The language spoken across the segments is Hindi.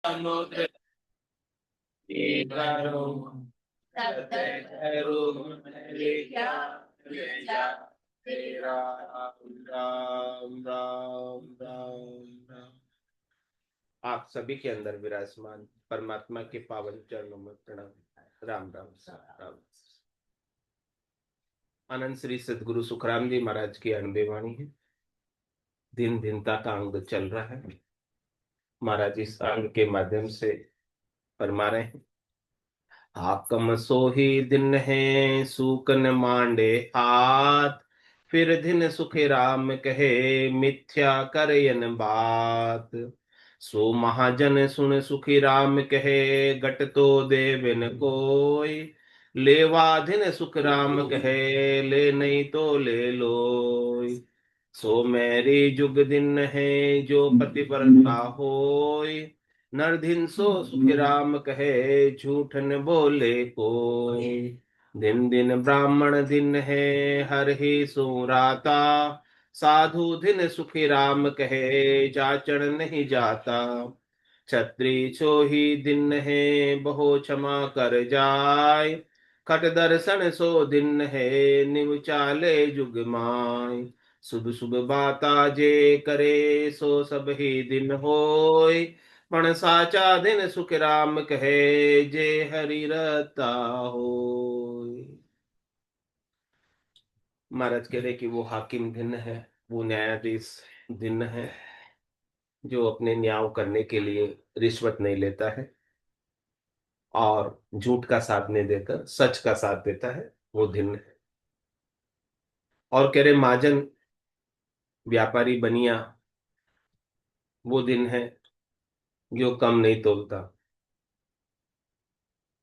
समुद्र करो ले जा ले जा तेरा राम राम राम राम। आप सभी के अंदर विराजमान परमात्मा के पावन चरणों में प्रणाम। राम राम राम। अनंत श्री सदगुरु सुखराम जी महाराज की अणबे वाणी है। दिन भिन्नता का अंग चल रहा है। महाराज इस अंग के माध्यम से फरमा रहे हैं, हाकम सोही दिन है सूकन मांडे हाथ, फिर दिन सुखे राम कहे मिथ्या करयन बात। सो महाजन सुन सुखी राम कहे गट तो देवन कोई, लेवा दिन सुख राम कहे ले नहीं तो ले लोई। सो मेरी जुग दिन है जो पतिव्रता होय, नरधिन सो सुखी राम कहे झूठ न बोले कोई। दिन दिन ब्राह्मण दिन है हर ही सुराता, साधु दिन सुखी राम कहे जाचण नहीं जाता। छत्री छोही दिन है बहु क्षमा कर जाय, खट दर्शन सो दिन है निव चाले जुग माय। शुभ शुभ बाता जे करे सो सब ही दिन होय, पण साचा दिन सुख राम कहे जे हरि रता होय। महाराज कह रहे कि वो हाकिम दिन है, वो न्यायाधीश दिन है जो अपने न्याय करने के लिए रिश्वत नहीं लेता है और झूठ का साथ नहीं देकर सच का साथ देता है, वो दिन है। और कह रहे महाजन व्यापारी बनिया वो दिन है जो कम नहीं तोलता,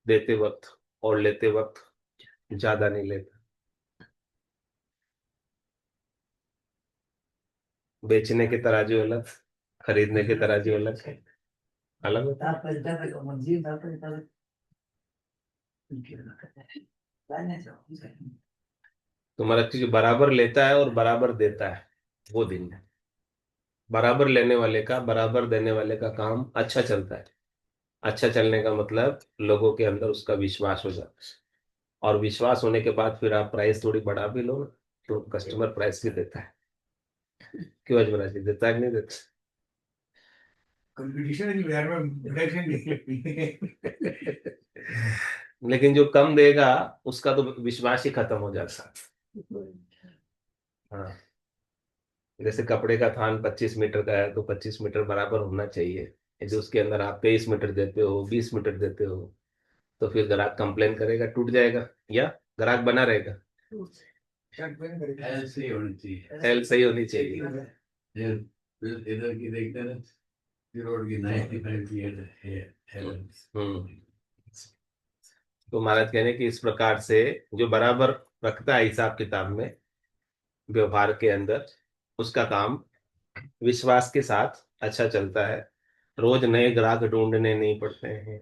देते वक्त और लेते वक्त ज्यादा नहीं लेता। बेचने के तराजू अलग, खरीदने के तराजू अलग है, अलग होता है। तुम्हारा चीज बराबर लेता है और बराबर देता है, वो दिन है। बराबर लेने वाले का बराबर देने वाले का काम अच्छा चलता है। अच्छा चलने का मतलब लोगों के अंदर उसका विश्वास हो जाता है, और विश्वास होने के बाद फिर आप प्राइस थोड़ी बढ़ा भी लो ना, तो कस्टमर प्राइस भी देता है। क्यों अजमरा जी, देता है कि नहीं देता? कंपटीशन लेकिन जो कम देगा उसका तो विश्वास ही खत्म हो जाता है। हाँ, जैसे कपड़े का थान 25 मीटर का है तो 25 मीटर बराबर होना चाहिए। यदि उसके अंदर आप 23 मीटर देते हो, 20 मीटर देते हो, तो फिर ग्राहक कंप्लेन करेगा, टूट जाएगा, या ग्राहक बना रहेगा? एल सही होनी चाहिए, एल सही होनी चाहिए। इधर की देखते हैं रोड की 95 की है। तो महाराज कहने कि इस प्रकार से जो बराबर रखता है हिसाब किताब में व्यवहार के अंदर, उसका काम विश्वास के साथ अच्छा चलता है। रोज नए ग्राहक ढूंढने नहीं पड़ते हैं।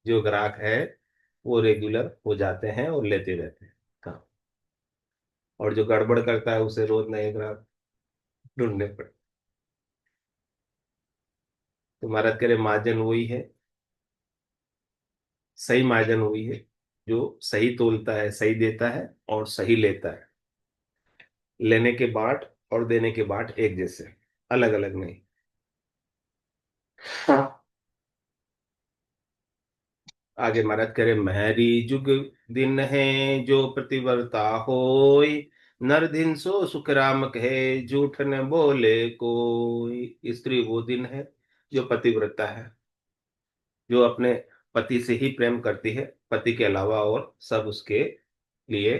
जो ग्राहक है वो रेगुलर हो जाते हैं और लेते रहते हैं काम। और जो गड़बड़ करता है उसे रोज नए ग्राहक ढूंढने पड़ते। तो महाराज कह रहे महाजन वही है, सही महाजन वही है जो सही तोलता है, सही देता है और सही लेता है। लेने के बाद और देने के बाद एक जैसे, अलग अलग नहीं। हाँ। आगे महाराज करे महरी जुग दिन है जो प्रतिवर्ता होय, नर दिन सो सुख राम कहे झूठ न बोले कोई। स्त्री वो दिन है जो पतिव्रता है, जो अपने पति से ही प्रेम करती है, पति के अलावा और सब उसके लिए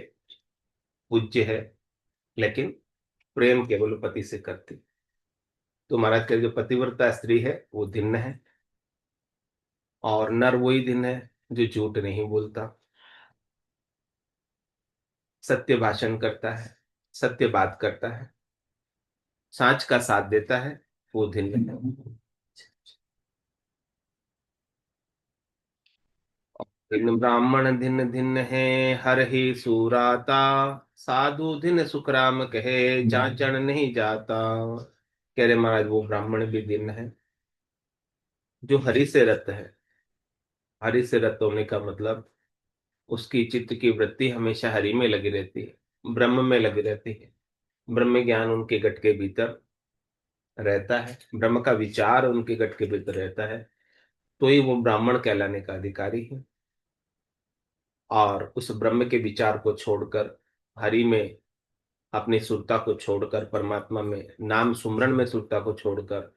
पूज्य है, लेकिन प्रेम केवल पति से करती। तो महाराज के जो पतिव्रता स्त्री है वो दिन है, और नर वही दिन है जो झूठ नहीं बोलता, सत्य भाषण करता है, सत्य बात करता है, सांच का साथ देता है, वो दिन है। दिन ब्राह्मण दिन दिन है हर ही सुराता, साधु दिन सुख राम कहे जाचण नहीं जाता। कह रहे महाराज वो ब्राह्मण भी दिन है जो हरि से रत है, हरि से रत होने का मतलब उसकी चित्त की वृत्ति हमेशा हरि में लगी रहती है, ब्रह्म में लगी रहती है। ब्रह्म ज्ञान उनके गट के भीतर रहता है, ब्रह्म का विचार उनके गट के भीतर रहता है, तो ही वो ब्राह्मण कहलाने का अधिकारी है। और उस ब्रह्म के विचार को छोड़कर, हरि में अपनी सुरता को छोड़कर, परमात्मा में नाम सुमरन में सुरता को छोड़कर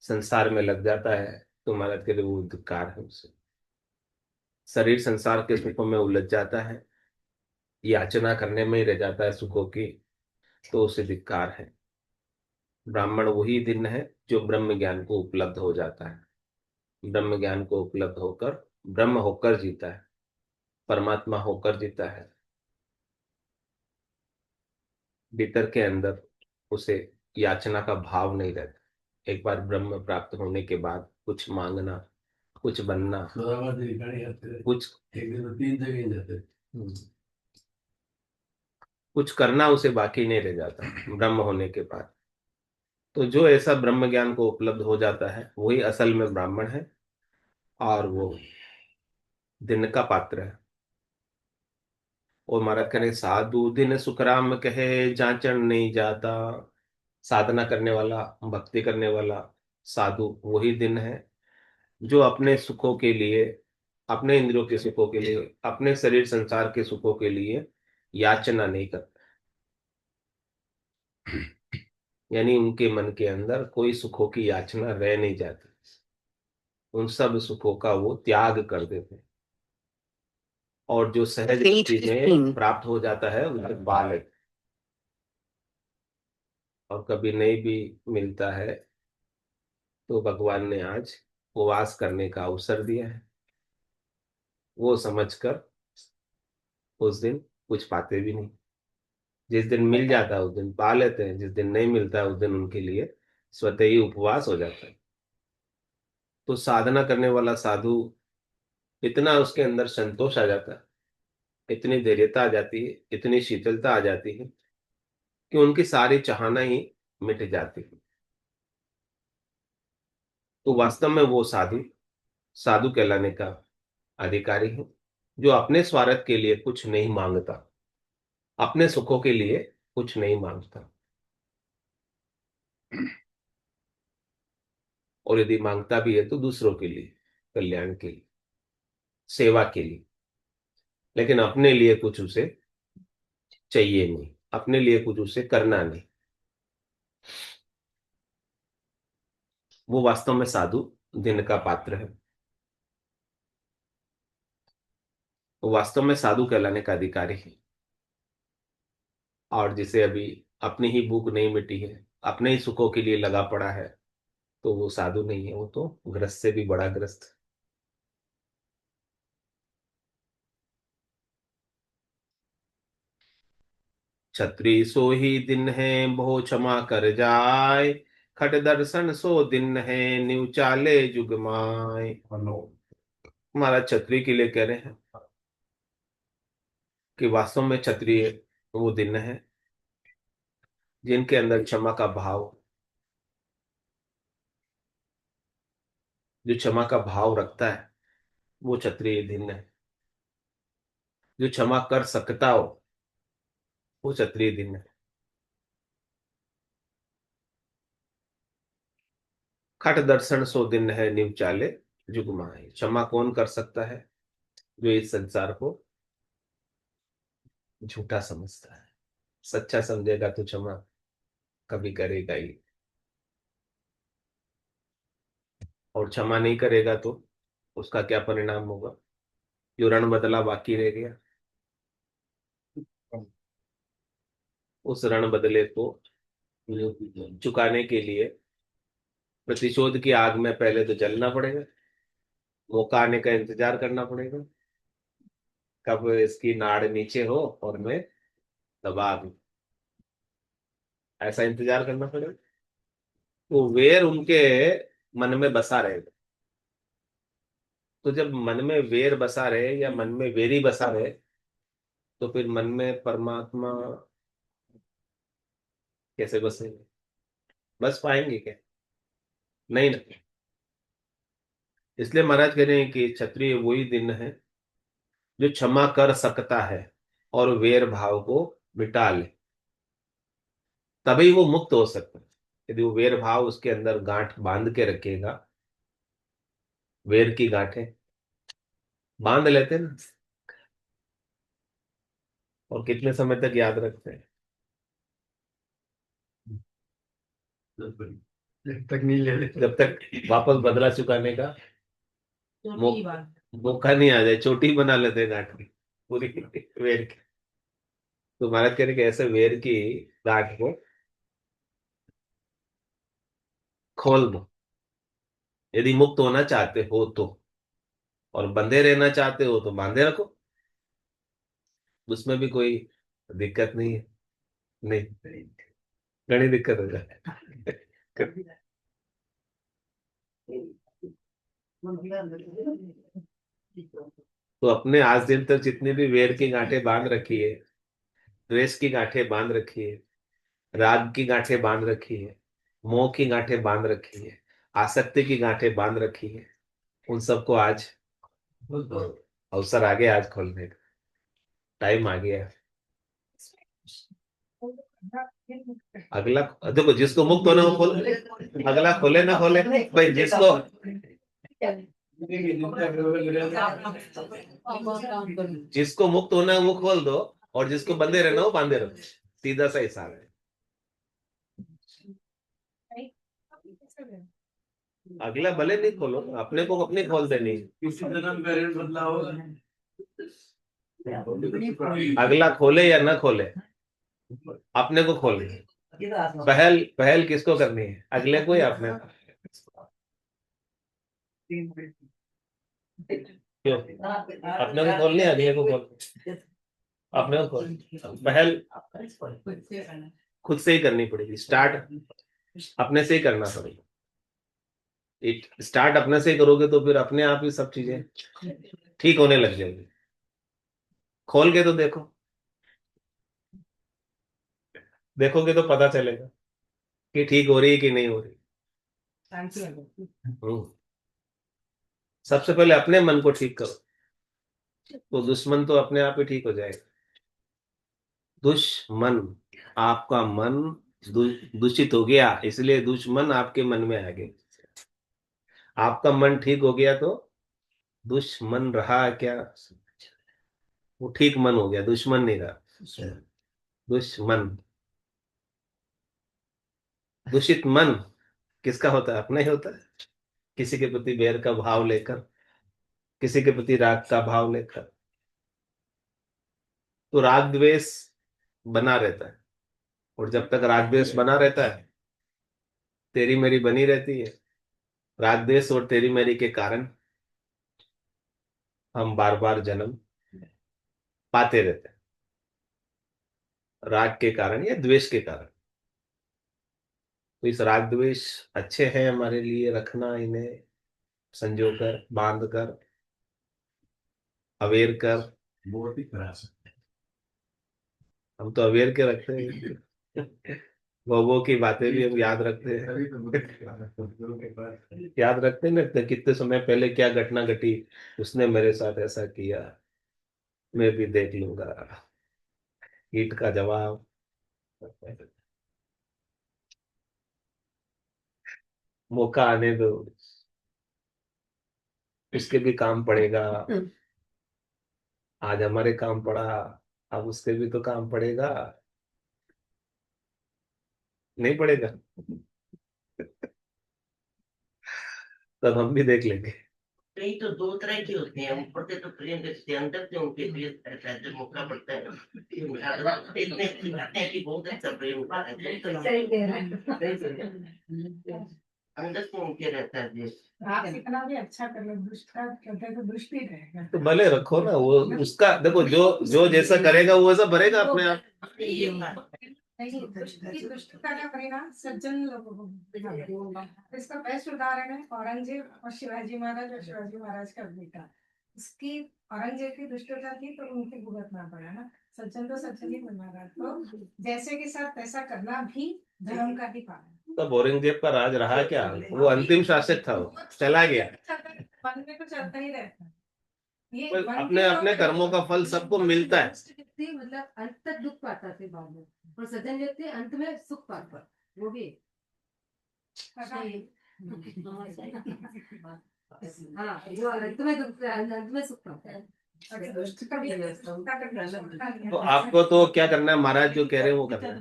संसार में लग जाता है, तो महाराज के लिए वो धिक्कार है उसे। शरीर संसार के सुखों में उलझ जाता है, याचना करने में ही रह जाता है सुखों की, तो उसे धिक्कार है। ब्राह्मण वही दिन है जो ब्रह्म ज्ञान को उपलब्ध हो जाता है, ब्रह्म ज्ञान को उपलब्ध होकर ब्रह्म होकर जीता है, परमात्मा होकर जीता है। भीतर के अंदर उसे याचना का भाव नहीं रहता। एक बार ब्रह्म प्राप्त होने के बाद कुछ मांगना, कुछ बनना, कुछ एक दिन में 3 जगह ही जाते, कुछ करना उसे बाकी नहीं रह जाता ब्रह्म होने के बाद। तो जो ऐसा ब्रह्म ज्ञान को उपलब्ध हो जाता है वही असल में ब्राह्मण है, और वो दिन का पात्र है। और महाराज कह रहे, साधु दिन सुखराम कहे जाचन नहीं जाता। साधना करने वाला, भक्ति करने वाला साधु वही दिन है जो अपने सुखों के लिए, अपने इंद्रियों के सुखों के लिए, अपने शरीर संसार के सुखों के लिए याचना नहीं करता। यानी उनके मन के अंदर कोई सुखों की याचना रह नहीं जाती, उन सब सुखों का वो त्याग कर देते हैं। और जो सहज चीजें प्राप्त हो जाता है उनके बाल है। और कभी नहीं भी मिलता है तो भगवान ने आज उपवास करने का अवसर दिया है, वो समझकर उस दिन कुछ पाते भी नहीं। जिस दिन मिल जाता है उस दिन पा लेते हैं, जिस दिन नहीं मिलता है उस दिन उनके लिए स्वतः ही उपवास हो जाता है। तो साधना करने वाला साधु, इतना उसके अंदर संतोष आ जाता है, इतनी धैर्यता आ जाती है, इतनी शीतलता आ जाती है कि उनकी सारी चाहना ही मिट जाती है। तो वास्तव में वो साधु साधु कहलाने का अधिकारी है, जो अपने स्वार्थ के लिए कुछ नहीं मांगता, अपने सुखों के लिए कुछ नहीं मांगता। और यदि मांगता भी है तो दूसरों के लिए, कल्याण के लिए, सेवा के लिए, लेकिन अपने लिए कुछ उसे चाहिए नहीं, अपने लिए कुछ उसे करना नहीं। वो वास्तव में साधु दिन का पात्र है, वो वास्तव में साधु कहलाने का अधिकारी है। और जिसे अभी अपनी ही भूख नहीं मिटी है, अपने ही सुखों के लिए लगा पड़ा है, तो वो साधु नहीं है, वो तो ग्रस्त से भी बड़ा ग्रस्त। छत्री सो ही दिन है बहु क्षमा कर जाय, खट दर्शन सो दिन है न्यू चाले जुग माय। महाराज छत्री के लिए कह रहे हैं कि वास्तव में क्षत्रिय वो दिन है जिनके अंदर क्षमा का भाव, जो क्षमा का भाव रखता है वो क्षत्रिय दिन है। जो क्षमा कर सकता हो वो क्षत्रिय दिन है। खट दर्शन सो दिन है निव चाले जुग माहे। क्षमा कौन कर सकता है? जो इस संसार को झूठा समझता है। सच्चा समझेगा तो क्षमा कभी करेगा ही, और क्षमा नहीं करेगा तो उसका क्या परिणाम होगा? जो रण बदला बाकी रह गया, उस रण बदले को चुकाने के लिए प्रतिशोध की आग में पहले तो जलना पड़ेगा, मौका आने का इंतजार करना पड़ेगा, कब इसकी नाड़ नीचे हो और मैं दबा दूं, ऐसा इंतजार करना पड़ेगा। तो वेर उनके मन में बसा रहेगा। तो जब मन में वेर बसा रहे या मन में वेरी बसा रहे, तो फिर मन में परमात्मा कैसे बसेंगे? बस पाएंगे क्या? नहीं ना। इसलिए महाराज कह रहे हैं कि क्षत्रिय वही दिन है जो क्षमा कर सकता है और वेर भाव को मिटा ले, तभी वो मुक्त हो सकता है। यदि वो वेर भाव उसके अंदर गांठ बांध के रखेगा, वेर की गांठें बांध लेते हैं ना, और कितने समय तक याद रखते हैं? जब तक नहीं ले लेते, जब तक वापस बदला चुकाने का मौका नहीं आ जाए, चोटी बना लेते हैं गांठ की पूरी वेर की। तो महाराज कह रहे कि ऐसे वेर की गांठ को खोल दो, यदि मुक्त होना चाहते हो तो, और बंधे रहना चाहते हो तो बांधे रखो, उसमें भी कोई दिक्कत नहीं है। नहीं, घनी दिक्कत हो जाए। तो अपने आज दिन तक जितनी भी वेर की गांठें बांध रखी है, द्वेष की गांठें बांध रखी है, राग की गांठें बांध रखी है, मोह की गांठें बांध रखी है, आसक्ति की गांठें बांध रखी है, उन सबको आज अवसर आ गया, आज खोलने का टाइम आ गया है। अगला देखो, जिसको मुक्त होना वो खोले, अगला खोले ना खोले भाई, जिसको जिसको मुक्त होना है वो खोल दो, और जिसको बंधे रहना वो बांधे रहो, सीधा सा हिसाब है। अगला भले नहीं खोलो, अपने को अपने खोल देनी, बदला हो, अगला खोले या ना खोले, अपने को खोलनी है। पहल पहल किसको करनी है, अगले को या अपने को? क्यों अपने को खोलनी है, अगले को खोल, अपने को खोल, पहल खुद से ही करनी पड़ेगी, स्टार्ट अपने से ही करना पड़ेगा। स्टार्ट अपने से ही करोगे तो फिर अपने आप ही सब चीजें ठीक होने लग जाएगी। खोल के तो देखो, देखोगे तो पता चलेगा कि ठीक हो रही है कि नहीं हो रही। सबसे पहले अपने मन को ठीक करो, तो दुश्मन तो अपने आप ही ठीक हो जाएगा। दुश्मन, आपका मन दूषित हो गया, इसलिए दुश्मन आपके मन में आ गए। आपका मन ठीक हो गया तो दुश्मन रहा क्या, वो ठीक मन हो गया, दुश्मन नहीं रहा। दुश्मन, दूषित मन किसका होता है, अपना ही होता है। किसी के प्रति बैर का भाव लेकर, किसी के प्रति राग का भाव लेकर, तो राग द्वेष बना रहता है। और जब तक राग द्वेष बना रहता है, तेरी मेरी बनी रहती है। राग द्वेष और तेरी मेरी के कारण हम बार बार जन्म पाते रहते हैं, राग के कारण या द्वेष के कारण। तो इस राग द्वेष अच्छे हैं हमारे लिए रखना, इन्हें संजो कर, बांध कर, अवेयर कर। बहुत ही खराब, हम तो अवेयर के रखते हैं। वो की बातें भी हम याद रखते हैं। याद रखते हैं ना, तो कितने समय पहले क्या घटना घटी, उसने मेरे साथ ऐसा किया, मैं भी देख लूंगा, ईट का जवाब। मौका आने दो, उसके भी काम पड़ेगा। आज हमारे काम पड़ा, अब उसके भी तो काम पड़ेगा, नहीं पड़ेगा? तब हम भी देख लेंगे। कई तो दो तरह के होते हैं, ऊपर से तो प्रेम करते हैं, अंदर से उनके लिए ऐसा जो मौका पड़ता है इतने अच्छी बातें हैं कि बहुत अच्छा प्रेम होता है, अंदर से उनके रहता है जी। आप इतना भी अच्छा कर लो, दुष्ट का करते हैं तो दुष्ट ही रहेगा। तो भले रखो ना, वो उसका देखो, जो जो जैसा करेगा वो वैसा भरेगा अपने आप। नहीं, दुष्ट की दुष्टता का परिणाम सज्जन लोगों को दिखाता है। इसका बेस्ट उदाहरण है औरंगजेब और शिवाजी महाराज, और शिवाजी महाराज का बेटा। इसकी औरंगजेब की दुष्टता थी तो उनके भुगतना पड़ा ना। सज्जन तो सज्जन ही बनना रहा, तो जैसे के साथ तैसा करना भी धर्म का ही पालन। तब औरंगजेब का राज रहा क्या, वो अंतिम शासक था, वो चला गया। मन में तो चलता ही रहता है। ये पर मन अपने के अपने तो कर्मों का फल सबको मिलता है। दुष्ट व्यक्ति मतलब अंत तक दुख पाता थे बाद में, और सज्जन व्यक्ति अंत में सुख पाता, वो भी पता नहीं। हाँ, जो अंत में दुख, अंत में सुख पाता है। अगर दुष्ट का भी दुष्टता का भी छोड़ता नहीं है। तो आपको तो क्या करना है, महाराज जो कह रहे हैं वो करना है।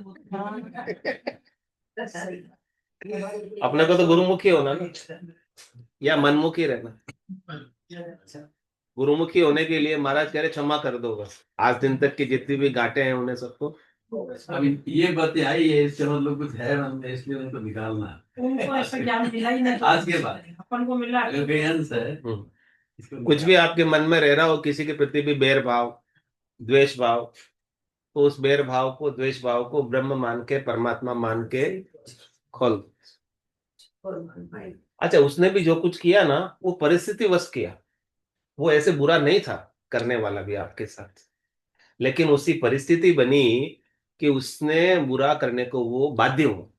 अपने को तो गुरुमुखी होना ना, या मनमुखी रहना। गुरुमुखी होने के लिए महाराज कह रहे क्षमा कर दो बस, आज दिन तक की जितनी भी घाटे हैं उन्हें सबको। अभी ये बातें आई है, इससे मतलब कुछ है मन में, इसलिए उनको निकालना है। उनको ऐसा ज्ञान मिला ही नहीं आज के बाद अपन को मिला। अगर कोई अंश है, इसको कुछ भी आपके मन में रह रहा हो, किसी के प्रति भी बैर भाव, द्वेष भाव, तो उस बैर भाव को, द्वेष भाव को ब्रह्म मान के, परमात्मा मान के खोल। अच्छा, उसने भी जो कुछ किया ना, वो परिस्थिति वश किया, वो ऐसे बुरा नहीं था करने वाला भी आपके साथ, लेकिन उसी परिस्थिति बनी कि उसने बुरा करने को वो बाध्य हो।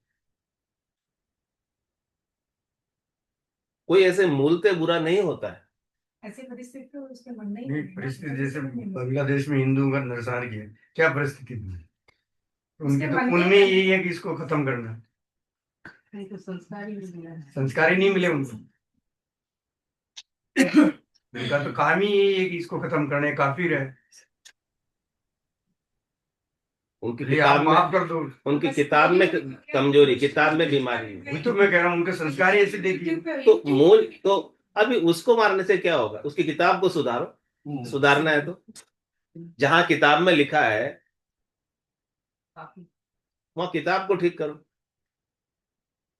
कोई ऐसे मूलतः बुरा नहीं होता है। ऐसी परिस्थिति तो उसके मन में ही नहीं, परिस्थिति जैसे बांग्लादेश में हिंदुओं का नरसान किया, क्या परिस्थिथि थी उनकी? तो उनमें यही है कि इसको खत्म करना। तो संस्कार ही नहीं मिला। संस्कार ही नहीं मिले उनको। उनका तो काम ही यही है कि इसको खत्म करना है, काफिर है। उनकी ये किताब आप माफ में, कर दो। उनकी किताब में कमजोरी, किताब में बीमारी है। वही तो मैं कह रहा हूँ, उनके संस्कार ही ऐसे देखिए। तो मूल तो अभी उसको मारने से क्या होगा, उसकी किताब को सुधारो। सुधारना है तो जहां किताब में लिखा है वहां किताब को ठीक करो,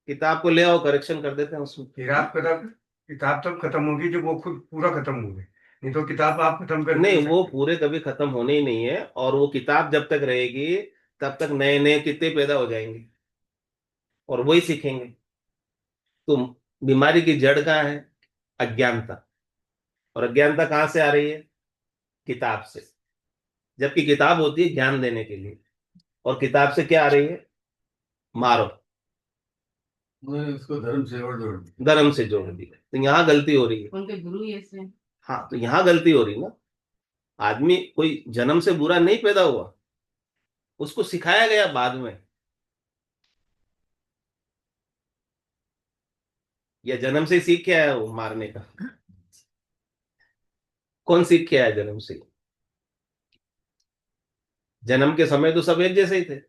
किताब को ले आओ, करेक्शन कर देते हैं उसमें। फिर आप किताब तब खत्म होगी जब वो खुद पूरा खत्म हो गए, नहीं तो किताब आप खत्म कर नहीं, वो सकते। पूरे कभी खत्म होने ही नहीं है, और वो किताब जब तक रहेगी तब तक नए नए कितने पैदा हो जाएंगे और वही सीखेंगे। तो बीमारी की जड़ कहाँ है? अज्ञानता। और अज्ञानता कहाँ से आ रही है? किताब से। जबकि किताब होती है ज्ञान देने के लिए, और किताब से क्या आ रही है? मारो। उन्होंने उसको धर्म से और जोड़ दिया। धर्म से जोड़ दिया, तो यहाँ गलती हो रही है। उनके गुरु ही ऐसे हैं। हाँ, तो यहाँ गलती हो रही ना। आदमी कोई जन्म से बुरा नहीं पैदा हुआ, उसको सिखाया गया बाद में। या जन्म से ही सीख के आया वो मारने का? कौन सीख के आया जन्म से? जन्म के समय तो सब एक जैसे ही थे,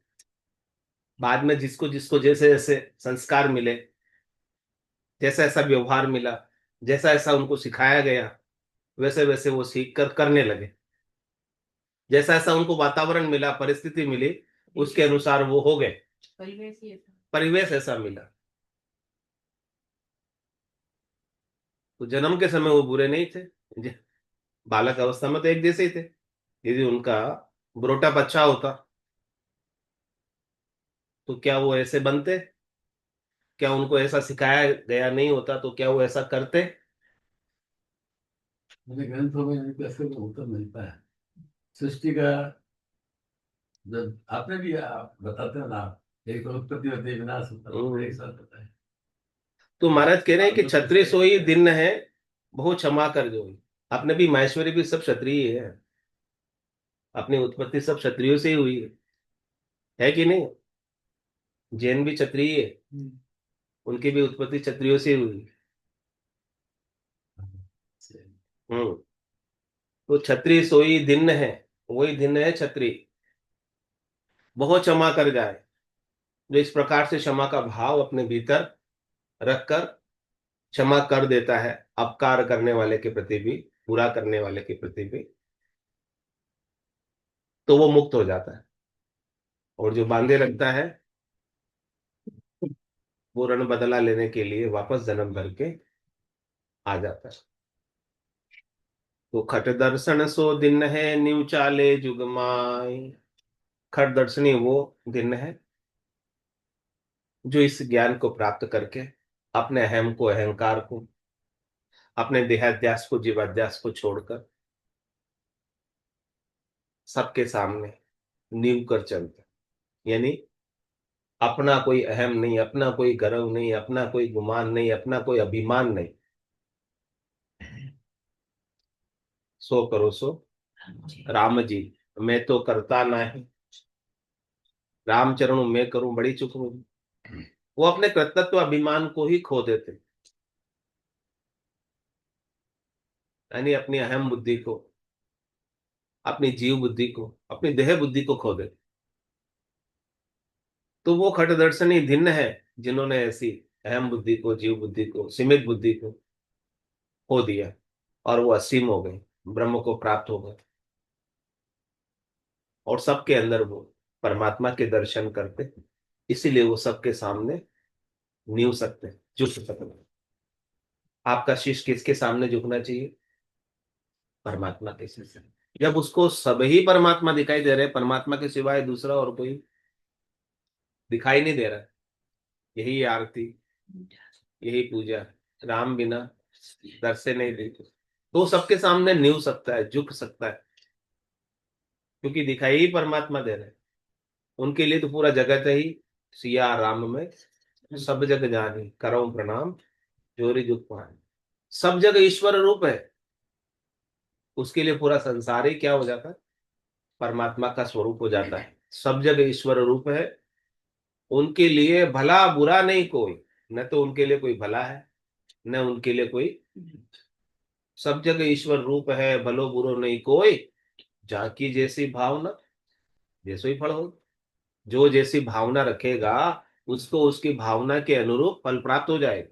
बाद में जिसको जिसको जैसे जैसे संस्कार मिले, जैसा ऐसा व्यवहार मिला, जैसा ऐसा उनको सिखाया गया, वैसे वैसे वो सीख कर करने लगे। जैसा ऐसा उनको वातावरण मिला, परिस्थिति मिली, उसके अनुसार वो हो गए। परिवेश ही ऐसा। परिवेश ऐसा मिला। तो जन्म के समय वो बुरे नहीं थे, बालक अवस्था में तो एक जैसे ही थे। यदि उनका ब्रोटअप अच्छा होता तो क्या वो ऐसे बनते? क्या उनको ऐसा सिखाया गया नहीं होता तो क्या वो ऐसा करते? मुझे ग्रंथों में इनका ऐसे उत्तर मिलता है। सृष्टि का जब आपने भी आप बताते हो ना, एक तो उत्पत्ति होती है, विनाश होता है, एक साथ होता है। तो महाराज कह रहे हैं कि क्षत्रिय सोई दिन है, बहु क्षमा कर जोई। आपने भी, माहेश्वरी भी सब क्षत्रिय है, अपनी उत्पत्ति सब क्षत्रियों से ही हुई है कि नहीं? जैन भी क्षत्रिय है, उनकी भी उत्पत्ति क्षत्रियों से ही हुई। हम्म। तो क्षत्रिय सोई दिन है, वही दिन है क्षत्रिय। बहुत क्षमा कर जाए, जो इस प्रकार से क्षमा का भाव अपने भीतर रखकर क्षमा कर देता है, अपकार करने वाले के प्रति भी, बुरा करने वाले के प्रति भी, तो वो मुक्त हो जाता है। और जो बांधे रखता है वो रण बदला लेने के लिए वापस जन्म भर के आ जाता है। तो खट दर्शन सो दिन है, न्यू चाले जुगमाय। खट दर्शनी वो दिन है जो इस ज्ञान को प्राप्त करके अपने अहम को, अहंकार को, अपने देहाध्यास को, जीवाध्यास को छोड़कर सबके सामने नींव कर चलते। यानी अपना कोई अहम नहीं, अपना कोई गर्व नहीं, अपना कोई गुमान नहीं, अपना कोई अभिमान नहीं, सो करो सो राम जी, मैं तो करता नहीं, राम चरणों में करूं बड़ी चुक मुझे। वो अपने कर्तृत्व अभिमान को ही खो देते, यानी अपनी अहम बुद्धि को, अपनी जीव बुद्धि को, अपनी देह बुद्धि को खो देते। तो वो खटदर्शनी भिन्न है जिन्होंने ऐसी अहम बुद्धि को, जीव बुद्धि को, सीमित बुद्धि को खो दिया और वो असीम हो गए, ब्रह्म को प्राप्त हो गए, और सबके अंदर वो परमात्मा के दर्शन करते। इसीलिए वो सबके सामने नींव सकते, झुक सकते। आपका शीश किसके सामने झुकना चाहिए? परमात्मा के सामने। जब उसको सब ही परमात्मा दिखाई दे रहे, परमात्मा के सिवाय दूसरा और कोई दिखाई नहीं दे रहा, यही आरती, यही पूजा, राम बिना दर से नहीं देती, तो सबके सामने नींव सकता है, झुक सकता है, क्योंकि दिखाई ही परमात्मा दे रहे हैं। उनके लिए तो पूरा जगत है ही सिया राम में, सब जग जानी करो प्रणाम, जोरी जुग पाए। सब जगह ईश्वर रूप है, उसके लिए पूरा संसार ही क्या हो जाता है? परमात्मा का स्वरूप हो जाता है। सब जगह ईश्वर रूप है, उनके लिए भला बुरा नहीं कोई, न तो उनके लिए कोई भला है, न उनके लिए कोई। सब जगह ईश्वर रूप है, भलो बुरो नहीं कोई, जाकी जैसी भावना जैसो ही फल हो। जो जैसी भावना रखेगा, उसको उसकी भावना के अनुरूप फल प्राप्त हो जाएगा।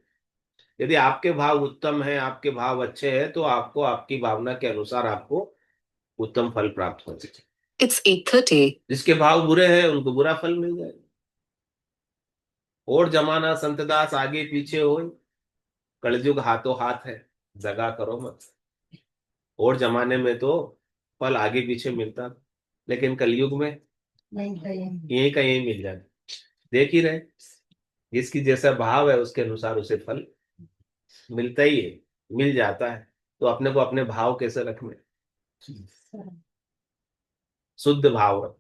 यदि आपके भाव उत्तम है, आपके भाव अच्छे हैं, तो आपको आपकी भावना के अनुसार आपको उत्तम फल प्राप्त हो। It's 8:30। जिसके भाव बुरे हैं उनको बुरा फल मिल जाएगा। और जमाना संतदास आगे पीछे हो, कलयुग हाथों हाथ है, दगा करो मत। और जमाने में तो फल आगे पीछे मिलता, लेकिन कलयुग में यही का यही मिल जाए। देख ही रहे, जिसकी जैसा भाव है उसके अनुसार उसे फल मिलता ही है, मिल जाता है। तो अपने को अपने भाव कैसे रखने? शुद्ध भाव रख,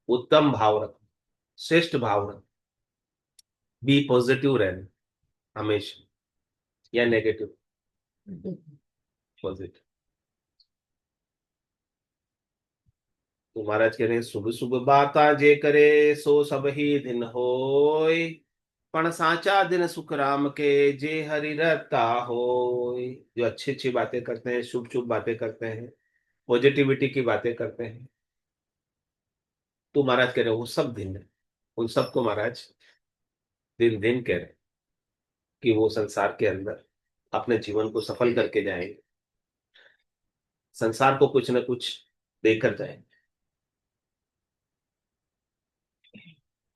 उत्तम भाव रख, श्रेष्ठ भाव रख। बी पॉजिटिव रहना हमेशा, या नेगेटिव? पॉजिटिव। तो महाराज कह रहे हैं, सुबह सुबह बाता जे करे सो सब ही दिन होय, पण साचा दिन सुख राम के जे हरि रता होय। जो अच्छी अच्छी बातें करते हैं, शुभ शुभ बातें करते हैं, पॉजिटिविटी की बातें करते हैं, तो महाराज कह रहे हैं वो सब दिन है। उन सबको महाराज दिन दिन कह रहे हैं कि वो संसार के अंदर अपने जीवन को सफल करके जाएंगे, संसार को कुछ न कुछ देकर जाएंगे।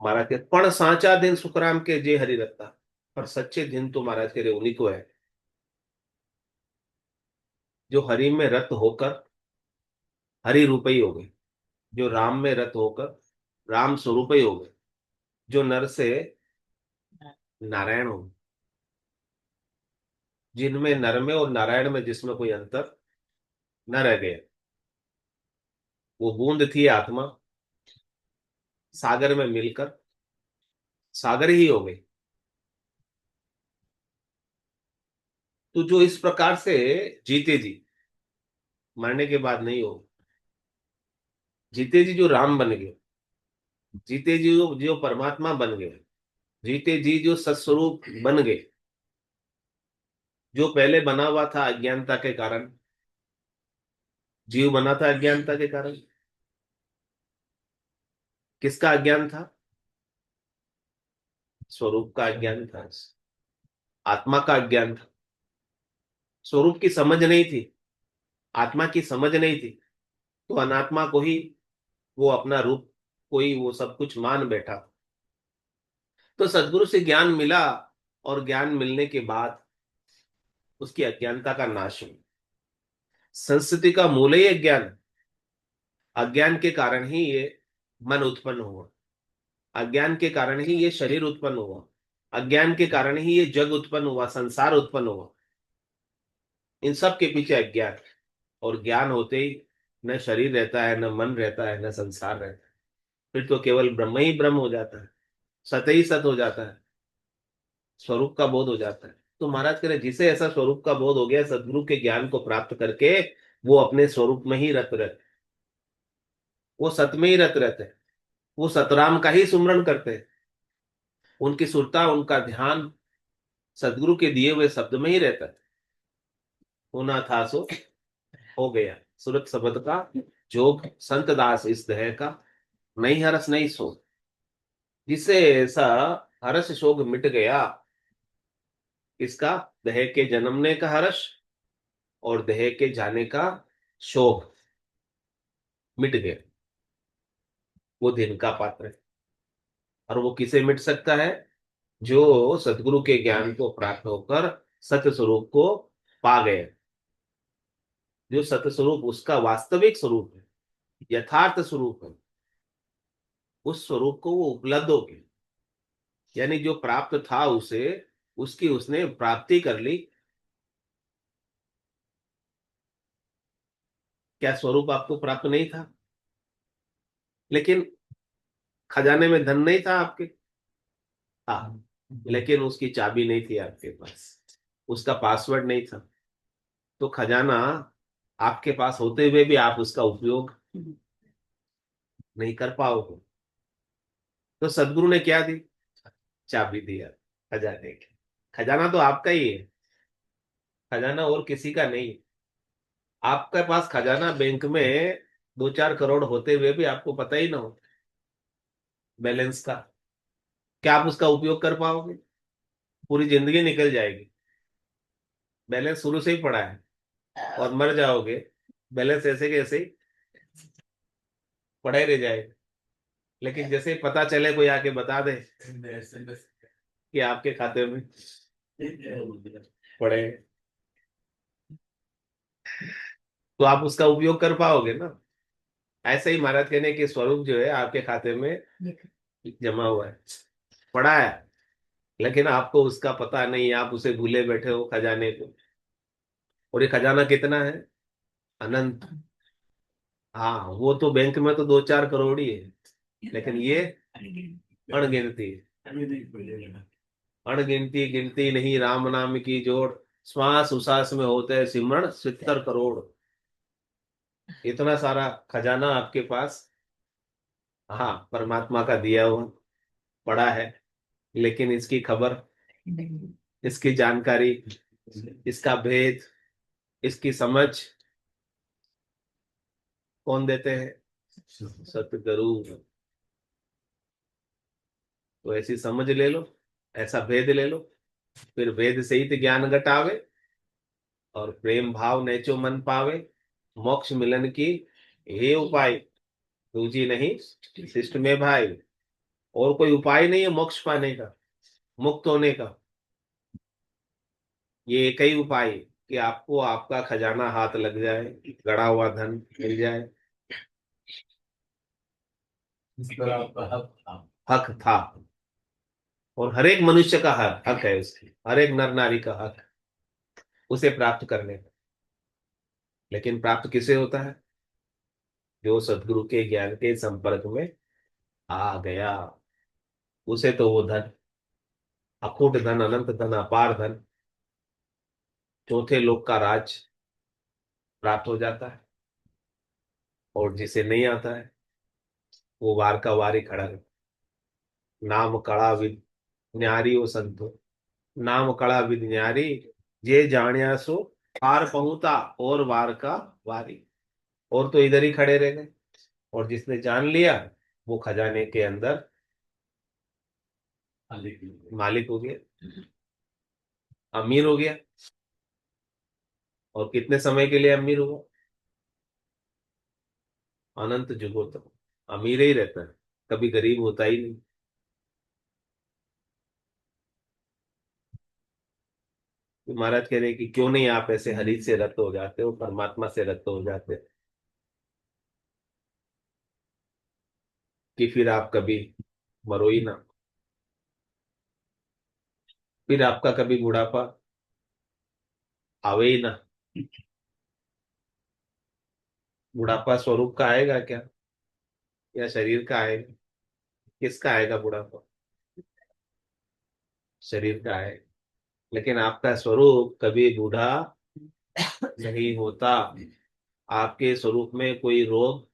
महाराज के पण साचा दिन सुखराम के जे हरि रत्ता, पर सच्चे दिन तो महाराज के उन्हीं को है जो हरि में रत होकर हरि रूप ही हो गए, जो राम में रत होकर राम स्वरूप ही हो गए, जो नर से नारायण हो गए, जिनमें नर में और नारायण में जिसमें कोई अंतर न रह गया। वो बूंद थी आत्मा, सागर में मिलकर सागर ही हो गई। तो जो इस प्रकार से जीते जी, मरने के बाद नहीं हो, जीते जी जो राम बन गए, जीते जी जो परमात्मा बन गए, जीते जी जो सत्स्वरूप बन गए, जो पहले बना हुआ था अज्ञानता के कारण, जीव बना था अज्ञानता के कारण। किसका अज्ञान था? स्वरूप का अज्ञान था, आत्मा का अज्ञान था। स्वरूप की समझ नहीं थी, आत्मा की समझ नहीं थी, तो अनात्मा को ही वो अपना रूप, कोई वो सब कुछ मान बैठा। तो सदगुरु से ज्ञान मिला, और ज्ञान मिलने के बाद उसकी अज्ञानता का नाश हुआ। संस्कृति का मूल ही अज्ञान, अज्ञान के कारण ही ये मन उत्पन्न हुआ, अज्ञान के कारण ही ये शरीर उत्पन्न हुआ, अज्ञान के कारण ही ये जग उत्पन्न हुआ, संसार उत्पन्न हुआ। इन सब के पीछे अज्ञान, और ज्ञान होते ही न शरीर रहता है, न मन रहता है, न संसार रहता है। फिर तो केवल ब्रह्म ही ब्रह्म हो जाता है, सत ही सत हो जाता है, स्वरूप का बोध हो जाता है। तो महाराज कह रहे जिसे ऐसा स्वरूप का बोध हो गया, सदगुरु के ज्ञान को प्राप्त करके, वो अपने स्वरूप में ही रत रहते, वो सत में ही रत रहते हैं, वो सतराम का ही सुमरण करते हैं। उनकी सुरता, उनका ध्यान सदगुरु के दिए हुए शब्द में ही रहता है। होना था सो हो गया, सुरत शब्द का जोग संत दास इस देह का, नहीं हरस नहीं सो। जिससे ऐसा हर्ष शोक मिट गया, इसका देह के जन्मने का हर्ष और देह के जाने का शोक मिट गया। वो दिन का पात्र है। और वो किसे मिट सकता है? जो सदगुरु के ज्ञान को प्राप्त होकर सत्य स्वरूप को पा गए। जो सत्य स्वरूप उसका वास्तविक स्वरूप है, यथार्थ स्वरूप है, उस स्वरूप को वो उपलब्ध हो गया। यानी जो प्राप्त था उसे, उसकी उसने प्राप्ति कर ली। क्या स्वरूप आपको प्राप्त नहीं था? लेकिन खजाने में धन नहीं था आपके? हाँ, लेकिन उसकी चाबी नहीं थी आपके पास, उसका पासवर्ड नहीं था। तो खजाना आपके पास होते हुए भी आप उसका उपयोग नहीं कर पाओगे। तो सदगुरु ने क्या दी? चाबी दिया खजाने की। खजाना तो आपका ही है, खजाना और किसी का नहीं है। आपके पास खजाना बैंक में 2-4 करोड़ होते हुए भी आपको पता ही ना हो बैलेंस का। क्या आप उसका उपयोग कर पाओगे? पूरी जिंदगी निकल जाएगी, बैलेंस शुरू से ही पड़ा है, और मर जाओगे, बैलेंस ऐसे के ऐसे ही पड़ा ही रह जाएगा। लेकिन जैसे ही पता चले, कोई आके बता दे कि आपके खाते में पड़े हैं, तो आप उसका उपयोग कर पाओगे ना। ऐसे ही महाराज कहने के स्वरूप जो है आपके खाते में जमा हुआ है, पड़ा है, लेकिन आपको उसका पता नहीं, आप उसे भूले बैठे हो खजाने को। और ये खजाना कितना है? अनंत। हाँ, वो तो बैंक में तो 2-4 करोड़ ही है, लेकिन ये अणगिनती है। अणगिनती, गिनती नहीं राम नाम की जोड़, श्वास उसास में होते हैं सिमरण 70 करोड़। इतना सारा खजाना आपके पास, हाँ, परमात्मा का दिया हुआ पड़ा है। लेकिन इसकी खबर, इसकी जानकारी, इसका भेद, इसकी समझ कौन देते हैं? सतगुरु। तो ऐसी समझ ले लो, ऐसा भेद ले लो, फिर भेद सहित ज्ञान घटावे, और प्रेम भाव नेचो मन पावे, मोक्ष मिलन की हे उपाय, दूजी नहीं शिष्ट में भाई। और कोई उपाय नहीं है मोक्ष पाने का, मुक्त होने का। ये एक ही उपाय है कि आपको आपका खजाना हाथ लग जाए, गड़ा हुआ धन मिल जाए। इस पर आपका हक था। हक था, और हर एक मनुष्य का हक हक है, उसकी हर एक नर नारी का हक उसे प्राप्त करने का। लेकिन प्राप्त किसे होता है? जो सदगुरु के ज्ञान के संपर्क में आ गया, उसे तो वो धन, अकूट धन, अनंत धन, अपार धन, चौथे लोक का राज प्राप्त हो जाता है। और जिसे नहीं आता है, वो वार का वार ही खड़ा है। नाम कड़ा विद न्यारी ओ संतो, नाम कड़ा विद न्यारी, जे जानिया सो पार पहुंचा, और वार का वारी। और तो इधर ही खड़े रह गए। और जिसने जान लिया, वो खजाने के अंदर मालिक हो गया, अमीर हो गया। और कितने समय के लिए अमीर हुआ? अनंत जुगों तक अमीर ही रहता है, कभी गरीब होता ही नहीं। तो महाराज कह रहे हैं कि क्यों नहीं आप ऐसे हरि से रत हो जाते हो, परमात्मा से रत हो जाते हो, कि फिर आप कभी मरो ही ना, फिर आपका कभी बुढ़ापा आवे ही ना। बुढ़ापा स्वरूप का आएगा क्या, या शरीर का आएगा? किसका आएगा बुढ़ापा? शरीर का आएगा। लेकिन आपका स्वरूप कभी बूढ़ा नहीं होता। आपके स्वरूप में कोई रोग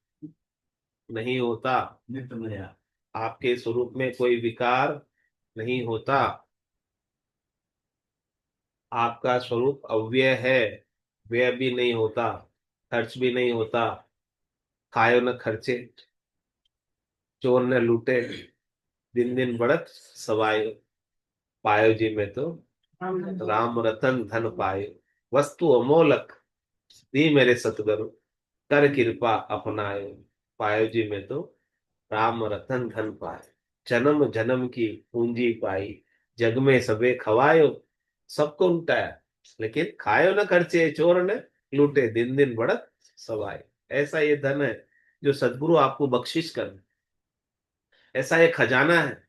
नहीं होता, नित्य नया। आपके स्वरूप में कोई विकार नहीं होता, आपका स्वरूप अव्यय है, व्यय भी नहीं होता, खर्च भी नहीं होता, खायो न खर्चे, चोर न लूटे, दिन दिन बढ़त सवाय, पायो जी में तो राम रतन धन पाए, वस्तु अमोलक दी मेरे सतगुरु, कर कृपा अपनाए, पायो जी में तो राम रतन धन पाए, जन्म जन्म की पूंजी पाई, जग में सबे खवायो, सबको लुटाया, लेकिन खायो न खर्चे, चोर ने लूटे, दिन दिन बढ़त सवाए। ऐसा ये धन है जो सदगुरु आपको बख्शिश कर, ऐसा ये खजाना है,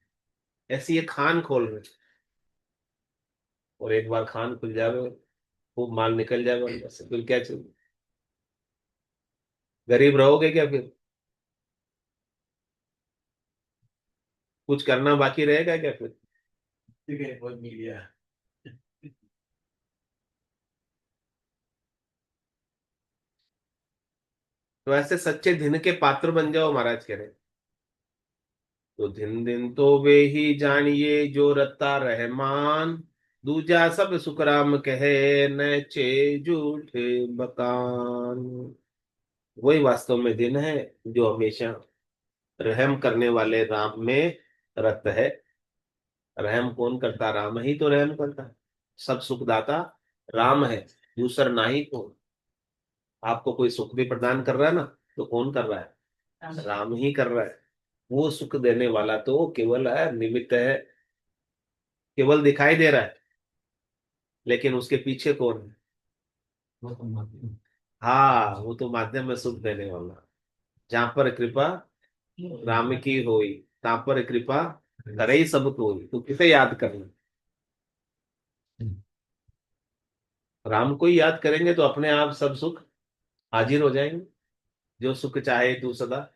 ऐसी ये खान खोल रहे। और एक बार खान खुल जावे, खूब माल निकल जाएगा अंदर से, फिर क्या चाहिए? गरीब रहोगे क्या फिर? कुछ करना बाकी रहेगा क्या फिर? ठीक है, बहुत मिल गया। तो ऐसे सच्चे धन के पात्र बन जाओ, महाराज कह रहे। तो दिन दिन तो वे ही जानिए जो रत्ता रहमान, दूजा सब सुखराम कहे नचे झूठे बकान। वही वास्तव में दिन है जो हमेशा रहम करने वाले राम में रत है। रहम कौन करता? राम ही तो रहम करता है। सब सुखदाता राम है, दूसर नाही कौन। आपको कोई सुख भी प्रदान कर रहा है ना, तो कौन कर रहा है? राम ही कर रहा है। वो सुख देने वाला तो केवल है, निमित्त है, केवल दिखाई दे रहा है, लेकिन उसके पीछे कौन है? वो तो माध्यम। हाँ, वो तो माध्यम में सुख देने वाला। जहां पर कृपा राम की होई, तहां पर कृपा करे ही सब कोई। तो किसे याद करना? राम को ही याद करेंगे तो अपने आप सब सुख हाजिर हो जाएंगे। जो सुख चाहे तू सदा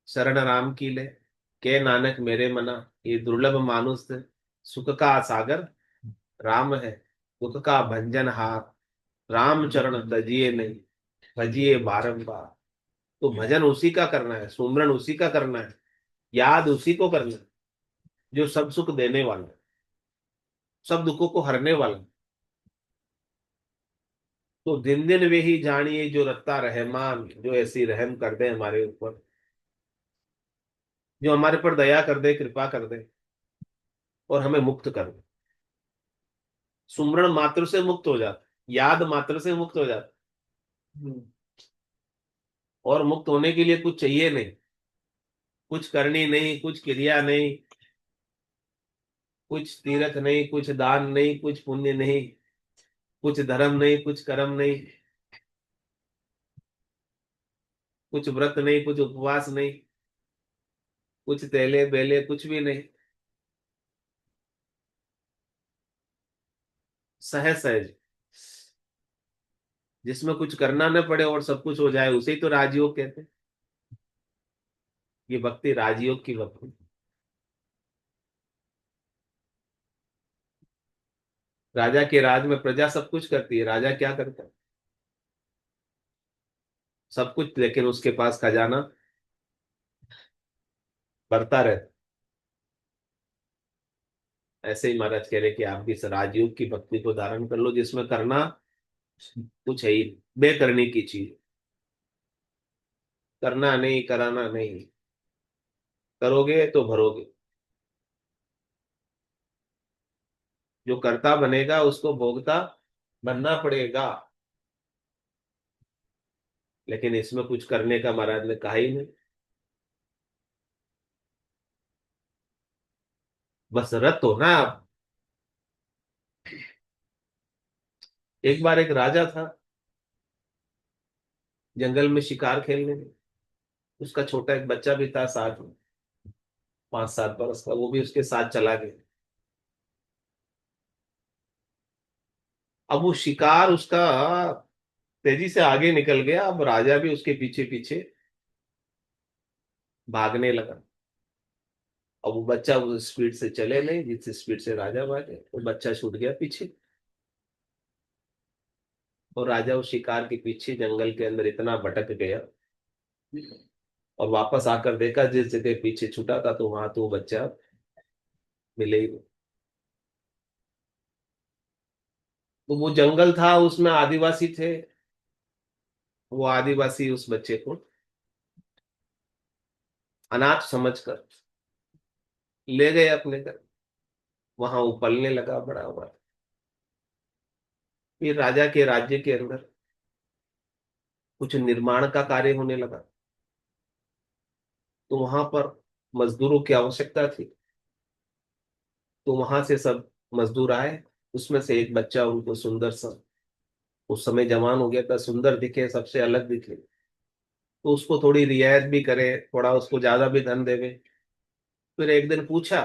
शरण राम की ले, के नानक मेरे मना। ये दुर्लभ मानुष सुख का सागर राम है, दुख का भंजन हार, राम चरण तजिए नहीं, भजिए बारंबार। तो भजन उसी का करना है, सुमरन उसी का करना है, याद उसी को करना है जो सब सुख देने वाला है, सब दुखों को हरने वाला है। तो दिन दिन वे ही जानिए जो रत्ता रहमान, जो ऐसी रहम कर दे हमारे ऊपर, जो हमारे पर दया कर दे, कृपा कर दे और हमें मुक्त कर दे। सुमरण मात्र से मुक्त हो जाता, याद मात्र से मुक्त हो जाता। और मुक्त होने के लिए कुछ चाहिए नहीं, कुछ करनी नहीं, कुछ क्रिया नहीं, कुछ तीर्थ नहीं, कुछ दान नहीं, कुछ पुण्य नहीं, कुछ धर्म नहीं, कुछ कर्म नहीं, कुछ व्रत नहीं, कुछ उपवास नहीं, कुछ तेले बेले, कुछ भी नहीं। सहज सहज, जिसमें कुछ करना न पड़े और सब कुछ हो जाए, उसे ही तो राजयोग कहते हैं। ये भक्ति राजयोग की भक्ति। राजा के राज में प्रजा सब कुछ करती है, राजा क्या करता है? सब कुछ, लेकिन उसके पास खजाना बढ़ता रहता। ऐसे ही महाराज कह रहे कि आप भी इस राजयोग की भक्ति को धारण कर लो, जिसमें करना कुछ है ही नहीं, बेकरने की चीज। करना नहीं, कराना नहीं, करोगे तो भरोगे। जो करता बनेगा उसको भोगता बनना पड़ेगा। लेकिन इसमें कुछ करने का महाराज ने कहा ही नहीं। बस रत हो ना आप। एक बार एक राजा था, जंगल में शिकार खेलने में। उसका छोटा एक बच्चा भी था साथ में, 5-7 बरस का, वो भी उसके साथ चला गया। अब वो शिकार उसका तेजी से आगे निकल गया, अब राजा भी उसके पीछे पीछे भागने लगा। अब वो बच्चा उस स्पीड से चले नहीं जिस स्पीड से राजा भागे, वो बच्चा छूट गया पीछे। और राजा उस शिकार के पीछे जंगल के अंदर इतना भटक गया और वापस आकर देखा जिस जगह पीछे छूटा था तो वहां तो बच्चा मिले ही नहीं। तो वो जंगल था, उसमें आदिवासी थे। वो आदिवासी उस बच्चे को अनाथ समझकर ले गए अपने घर। वहां वो पलने लगा, बड़ा हुआ। फिर राजा के राज्य के अंदर कुछ निर्माण का कार्य होने लगा, तो वहां पर मजदूरों की आवश्यकता थी। तो वहां से सब मजदूर आए। उसमें से एक बच्चा उनको सुंदर सा, उस समय जवान हो गया था, सुंदर दिखे, सबसे अलग दिखे, तो उसको थोड़ी रियायत भी करे, थोड़ा उसको ज्यादा भी धन देवे। फिर एक दिन पूछा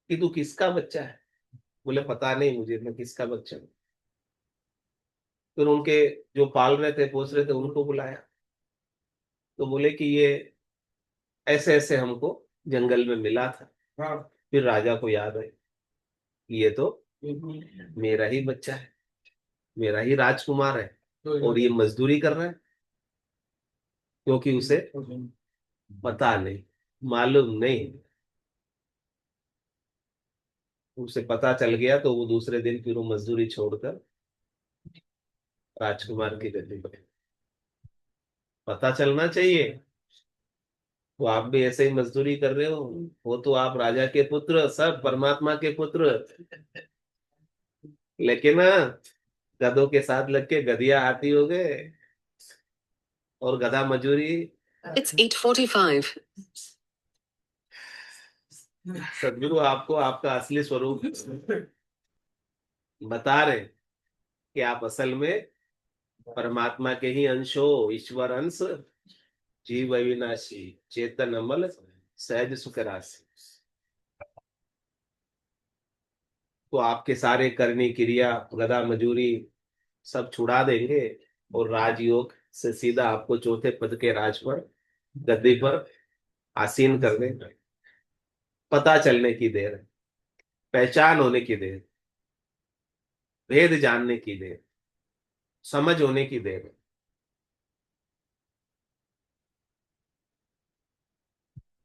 कि तू किसका बच्चा है? बोले पता नहीं मुझे, मैं किसका बच्चा हूँ। फिर उनके जो पाल रहे थे, पोस रहे थे, उनको बुलाया। तो बोले कि ये ऐसे ऐसे हमको जंगल में मिला था। हाँ। फिर राजा को याद आई कि ये तो मेरा ही बच्चा है, मेरा ही राजकुमार है, और ये मजदूरी कर रहा है, क्योंकि उसे पता नहीं, मालूम नहीं। उसे पता चल गया तो वो दूसरे दिन फिर वो मजदूरी छोड़कर राजकुमार की गद्दी पर। पता चलना चाहिए। तो आप भी ऐसे ही मजदूरी कर रहे हो। वो तो आप राजा के पुत्र, सब परमात्मा के पुत्र, लेकिन ना गधों के साथ लग के गधिया हाथी हो गए और गधा मजूरी। It's 8:45. सदगुरु आपको आपका असली स्वरूप बता रहे कि आप असल में परमात्मा के ही अंश हो, ईश्वर अंश, जीव अविनाशी, चेतन अमल, सहज सुख राशि। तो आपके सारे करनी क्रिया, गधा मजूरी सब छुड़ा देंगे और राजयोग से सीधा आपको चौथे पद के राज पर, गद्दी पर आसीन कर देंगे। पता चलने की देर है, पहचान होने की देर, भेद जानने की देर, समझ होने की देर है।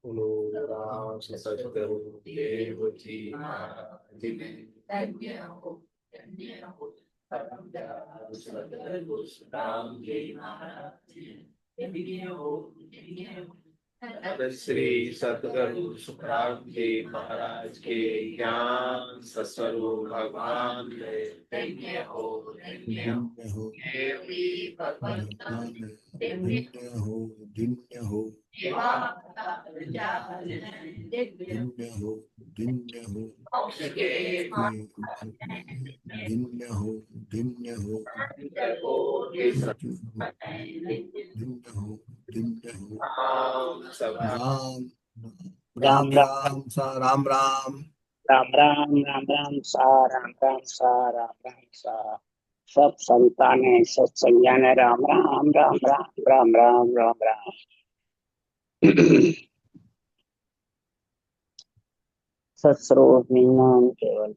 बोलो राम सतगुरु देव जी महाराज की जय हो। सतगुरु राम जी महाराज की जय हो। श्री सतगुरु सुखराम जी महाराज के ज्ञान सत्स्वरूप भगवान धन्य हो, धन्य हो। देवी भगवान धन्य हो, धन्य हो, धन्य हो, धन्य हो, धन्य हो, धन्य हो, धन्य हो, धन्य हो। राम राम राम सा राम राम राम राम राम राम सा राम राम सा राम राम सा। सब संताने सत्संज्ञाने राम राम राम राम राम राम राम राम। सत्स्वरूप निन्नाम केवल